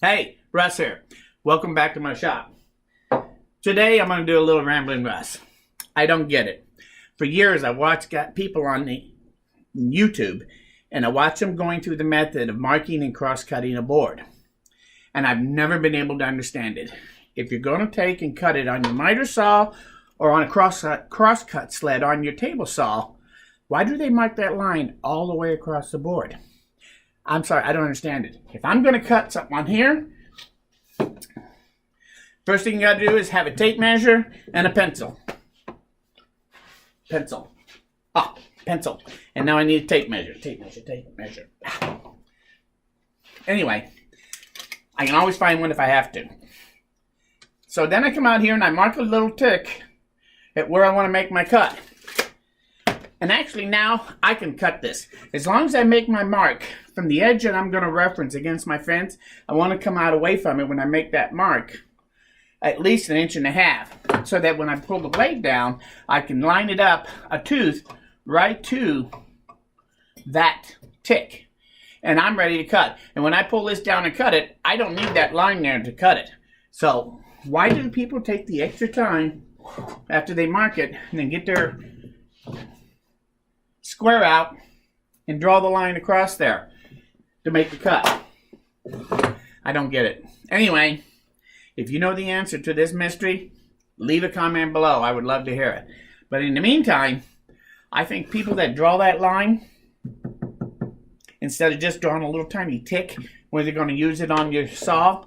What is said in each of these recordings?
Hey, Russ here. Welcome back to my shop. Today I'm going to do a little rambling Russ. I don't get it. For years I've watched people on the YouTube and I watch them going through the method of marking and cross-cutting a board. And I've never been able to understand it. If you're going to take and cut it on your miter saw or on a crosscut sled on your table saw, why do they mark that line all the way across the board? I'm sorry, I don't understand it. If I'm going to cut something on here, first thing you got to do is have a tape measure and a pencil. Pencil. And now I need a tape measure. Tape measure. Anyway, I can always find one if I have to. So then I come out here and I mark a little tick at where I want to make my cut. And actually now I can cut this. As long as I make my mark from the edge that I'm going to reference against my fence, I want to come out away from it when I make that mark at least 1.5 inches, so that when I pull the blade down, I can line it up, a tooth, right to that tick. And I'm ready to cut. And when I pull this down and cut it, I don't need that line there to cut it. So why do people take the extra time after they mark it and then get their square out and draw the line across there to make the cut? I don't get it. Anyway, if you know the answer to this mystery, leave a comment below. I would love to hear it. But in the meantime, I think people that draw that line, instead of just drawing a little tiny tick where they're going to use it on your saw,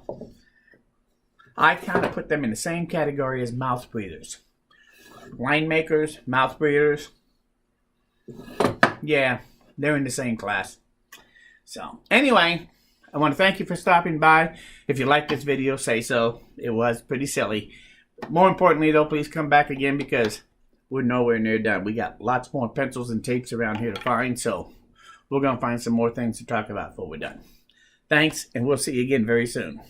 I kind of put them in the same category as mouth breathers. Line makers, mouth breathers, yeah, they're in the same class. So, anyway, I want to thank you for stopping by. If you liked this video, say so. It was pretty silly. More importantly, though, please come back again because we're nowhere near done. We got lots more pencils and tapes around here to find, so we're going to find some more things to talk about before we're done. Thanks, and we'll see you again very soon.